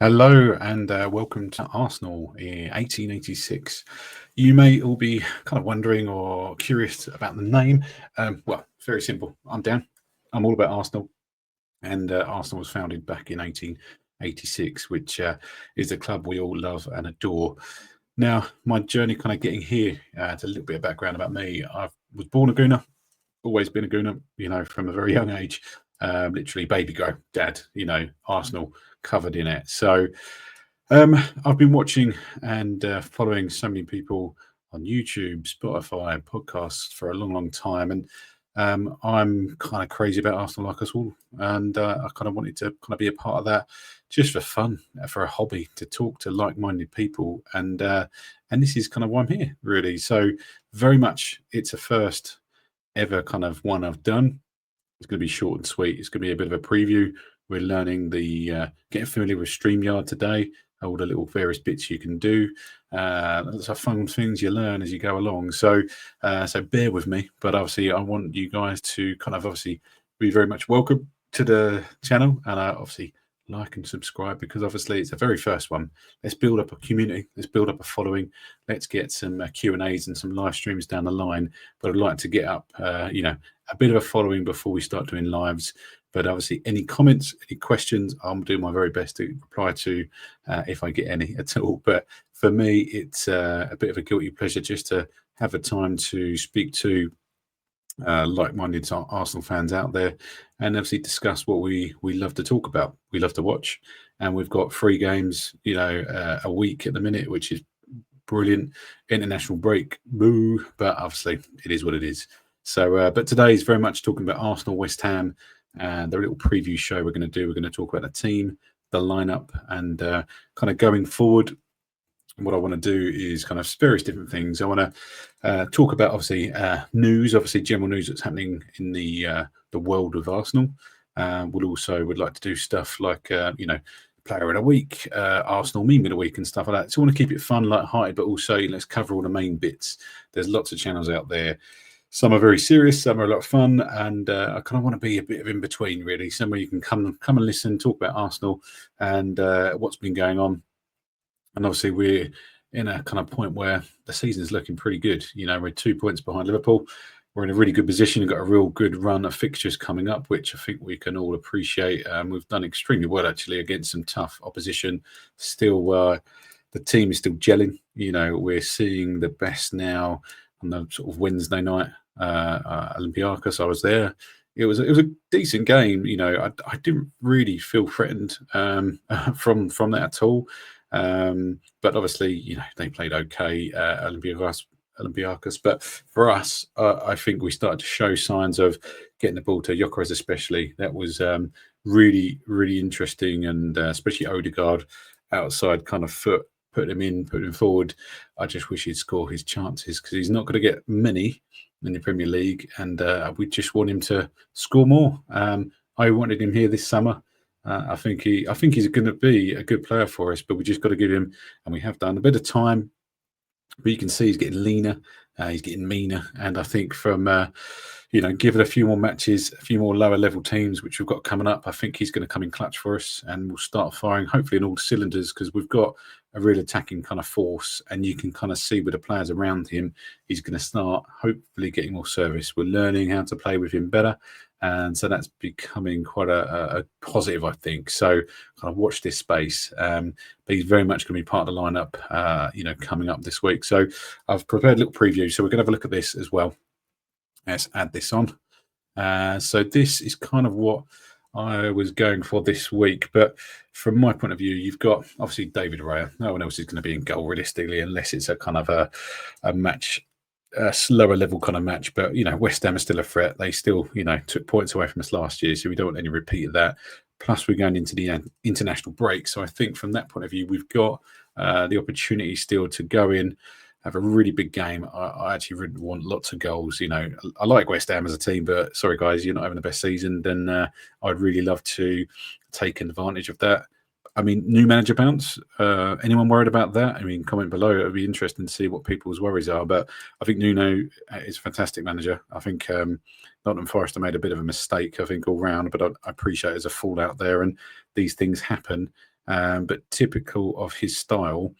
Hello and welcome to Arsenal in 1886. You may all be kind of wondering or curious about the name. Well, it's very simple. I'm Dan. I'm all about Arsenal, and Arsenal was founded back in 1886, which is a club we all love and adore. Now, my journey kind of getting here, it's a little bit of background about me. I was born a Gooner, always been a Gooner, from a very young age. Literally baby grow, dad, Arsenal covered in it. So I've been watching and following so many people on YouTube, Spotify, podcasts for a long, long time, and I'm kind of crazy about Arsenal, like us all, and I kind of wanted to kind of be a part of that, just for fun, for a hobby, to talk to like-minded people, and this is kind of why I'm here, really. So very much, it's a first ever kind of one I've done. It's going to be short and sweet. It's going to be a bit of a preview. We're learning getting familiar with StreamYard today, all the little various bits you can do. Lots of fun things you learn as you go along. So bear with me. But obviously, I want you guys to kind of obviously be very much welcome to the channel, and obviously like and subscribe, because obviously it's the very first one. Let's build up a community. Let's build up a following. Let's get some Q&As and some live streams down the line. But I'd like to get up, a bit of a following before we start doing lives. But obviously, any comments, any questions, I'll do my very best to reply to if I get any at all. But for me, it's a bit of a guilty pleasure just to have a time to speak to like-minded Arsenal fans out there, and obviously discuss what we love to talk about, we love to watch. And we've got 3 games, a week at the minute, which is brilliant. International break, boo, but obviously it is what it is. So, but today is very much talking about Arsenal, West Ham, and the little preview show we're going to do. We're going to talk about the team, the lineup, and kind of going forward. What I want to do is kind of various different things. I want to talk about obviously news, obviously general news that's happening in the world of Arsenal. Would like to do stuff like player of the week, Arsenal meme of the week, and stuff like that. So I want to keep it fun, light-hearted, but also let's cover all the main bits. There's lots of channels out there. Some are very serious, some are a lot of fun, and I kind of want to be a bit of in between, really. Somewhere you can come and listen, talk about Arsenal and what's been going on. And obviously, we're in a kind of point where the season is looking pretty good. We're 2 points behind Liverpool. We're in a really good position. We've got a real good run of fixtures coming up, which I think we can all appreciate. We've done extremely well, actually, against some tough opposition. Still, the team is still gelling. We're seeing the best now on the sort of Wednesday night. Olympiacos, I was there. It was a decent game. I didn't really feel threatened from that at all. But obviously, they played okay, Olympiacos. But for us, I think we started to show signs of getting the ball to Gyökeres, especially. That was really, really interesting, and especially Odegaard outside kind of foot, put him forward. I just wish he'd score his chances, because he's not going to get many in the Premier League, and we just want him to score more. I wanted him here this summer. I think he's going to be a good player for us, but we just got to give him, and we have done, a bit of time. But you can see he's getting leaner, he's getting meaner, and I think from give it a few more matches, a few more lower level teams which we've got coming up, I think he's going to come in clutch for us, and we'll start firing hopefully in all cylinders, because we've got a real attacking kind of force, and you can kind of see with the players around him, he's going to start hopefully getting more service. We're learning how to play with him better, and so that's becoming quite a positive, I think. So kind of watch this space. But he's very much going to be part of the lineup, coming up this week. So I've prepared a little preview. So we're going to have a look at this as well. Let's add this on. So this is kind of what I was going for this week. But from my point of view, you've got obviously David Raya. No one else is going to be in goal realistically, unless it's a kind of a match, a slower level kind of match. But West Ham is still a threat. They still took points away from us last year, so we don't want any repeat of that. Plus, we're going into the international break, so I think from that point of view, we've got the opportunity still to go in, have a really big game. I actually really want lots of goals. I like West Ham as a team, but sorry guys, you're not having the best season. Then I'd really love to take advantage of that. I mean, new manager bounce. Anyone worried about that? I mean, comment below. It would be interesting to see what people's worries are. But I think Nuno is a fantastic manager. I think Nottingham Forest have made a bit of a mistake, I think, all round. But I appreciate there's a fallout there, and these things happen. but typical of his style.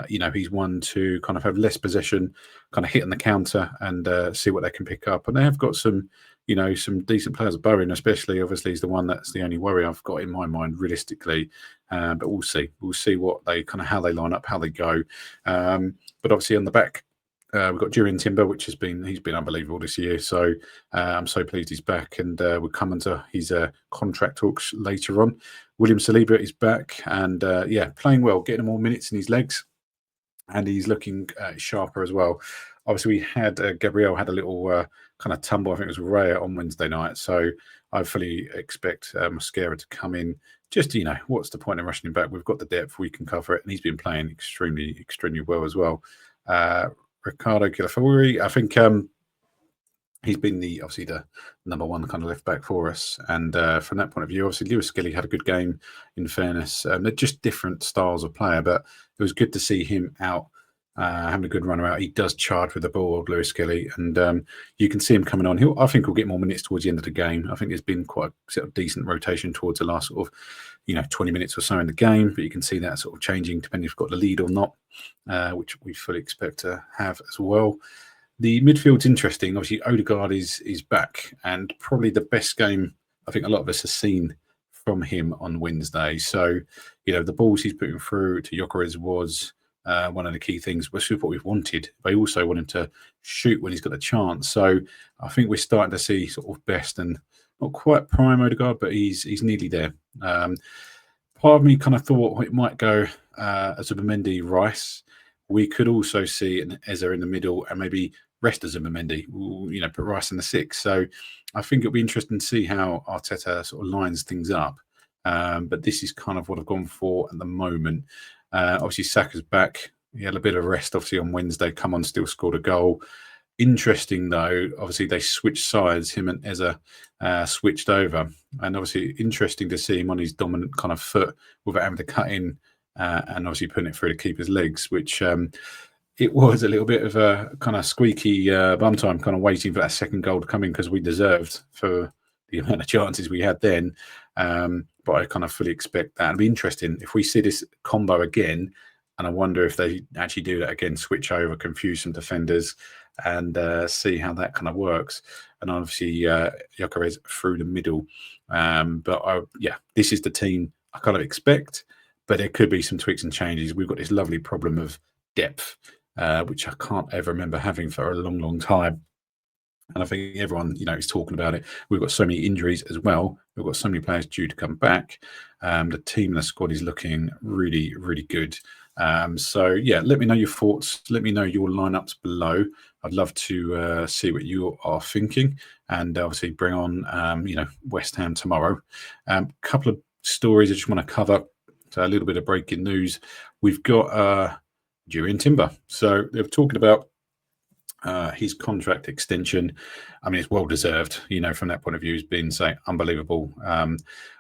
He's one to kind of have less possession, kind of hit on the counter and see what they can pick up. And they have got some, some decent players. Bowen, especially, obviously, is the one that's the only worry I've got in my mind realistically. But we'll see. We'll see what they kind of how they line up, how they go. But obviously on the back, we've got Julian Timber, which he's been unbelievable this year. So I'm so pleased he's back, and we'll come into his contract talks later on. William Saliba is back, and playing well, getting more minutes in his legs, and he's looking sharper as well. Obviously, we had Gabriel had a little kind of tumble. I think it was Raya on Wednesday night. So I fully expect Mosquera to come in. Just what's the point of rushing him back? We've got the depth, we can cover it, and he's been playing extremely, extremely well as well. Ricardo Gilafuri, I think he's been obviously the number one kind of left back for us, and from that point of view, obviously Lewis Skilly had a good game. In fairness, they're just different styles of player, but it was good to see him out. Having a good runner out. He does charge with the ball, Lewis Skilly, and you can see him coming on. I think he'll get more minutes towards the end of the game. I think there's been quite a sort of decent rotation towards the last sort of 20 minutes or so in the game, but you can see that sort of changing depending if you've got the lead or not, which we fully expect to have as well. The midfield's interesting. Obviously, Odegaard is back, and probably the best game I think a lot of us have seen from him on Wednesday. So, the balls he's putting through to Gyökeres was one of the key things, which is what we've wanted. They also want him to shoot when he's got a chance. So I think we're starting to see sort of best and not quite prime Odegaard, but he's nearly there. Part of me kind of thought it might go as a Zubimendi Rice. We could also see an Eza in the middle and maybe rest as a Zubimendi, put Rice in the 6. So I think it'll be interesting to see how Arteta sort of lines things up. But this is kind of what I've gone for at the moment. Obviously, Saka's back. He had a bit of rest, obviously, on Wednesday. Come on, still scored a goal. Interesting, though, obviously, they switched sides. Him and Eza switched over. And obviously, interesting to see him on his dominant kind of foot without having to cut in and obviously putting it through the keeper's legs, which it was a little bit of a kind of squeaky bum time, kind of waiting for that second goal to come in because we deserved for the amount of chances we had then. But I kind of fully expect that. It'll be interesting if we see this combo again, and I wonder if they actually do that again, switch over, confuse some defenders, and see how that kind of works. And obviously, Gyökeres through the middle. This is the team I kind of expect, but there could be some tweaks and changes. We've got this lovely problem of depth, which I can't ever remember having for a long, long time. And I think everyone, is talking about it. We've got so many injuries as well. We've got so many players due to come back. The team and the squad is looking really, really good. Let me know your thoughts. Let me know your lineups below. I'd love to see what you are thinking, and obviously bring on, West Ham tomorrow. Couple of stories I just want to cover. So a little bit of breaking news. We've got Julian Timber. So they're talking about his contract extension. I mean, it's well deserved, from that point of view. He's been unbelievable.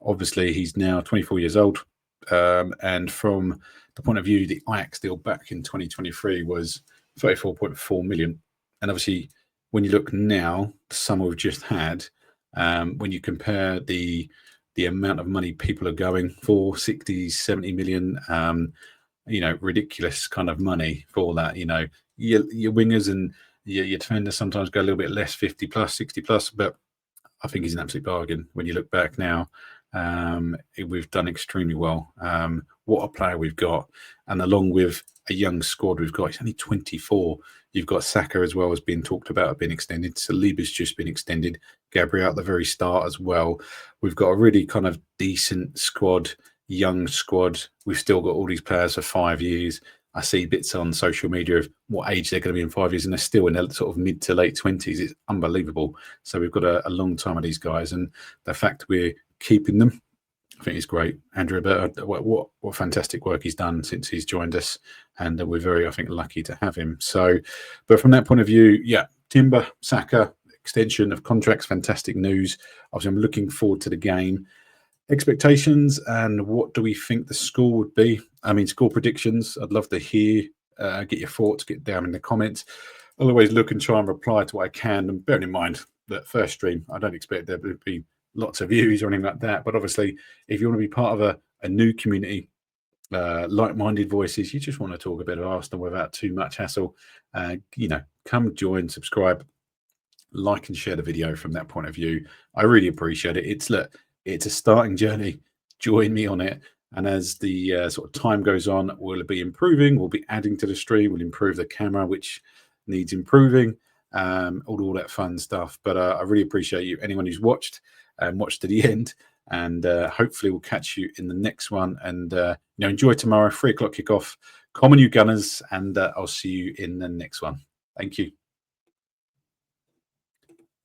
Obviously, he's now 24 years old. And from the point of view, the Ajax deal back in 2023 was 34.4 million. And obviously, when you look now, the sum we've just had, when you compare the amount of money people are going for, 60, 70 million, ridiculous kind of money for that, your wingers and your defenders sometimes go a little bit less, 50 plus, 60 plus, but I think he's an absolute bargain. When you look back now, we've done extremely well. What a player we've got. And along with a young squad we've got, he's only 24. You've got Saka as well as being talked about, being extended. Saliba's just been extended. Gabriel at the very start as well. We've got a really kind of decent squad, young squad. We've still got all these players for 5 years. I see bits on social media of what age they're going to be in 5 years, and they're still in their sort of mid to late 20s. It's unbelievable. So we've got a long time of these guys, and the fact we're keeping them, I think is great. Andrew, what fantastic work he's done since he's joined us, and we're very, I think, lucky to have him. So, but from that point of view, Timber, Saka, extension of contracts, fantastic news. Obviously, I'm looking forward to the game. Expectations and what do we think the score would be? I mean, score predictions. I'd love to hear, get your thoughts, get down in the comments. I'll always look and try and reply to what I can. And bearing in mind that first stream, I don't expect there to be lots of views or anything like that. But obviously, if you want to be part of a new community, like-minded voices. You just want to talk a bit of Arsenal without too much hassle. Come join, subscribe, like and share the video from that point of view. I really appreciate it. It's a starting journey. Join me on it. And as the sort of time goes on, we'll be improving. We'll be adding to the stream. We'll improve the camera, which needs improving. All that fun stuff. But I really appreciate you. Anyone who's watched and watched to the end. And hopefully we'll catch you in the next one. And enjoy tomorrow, 3 o'clock kickoff. Common you Gunners, and I'll see you in the next one. Thank you.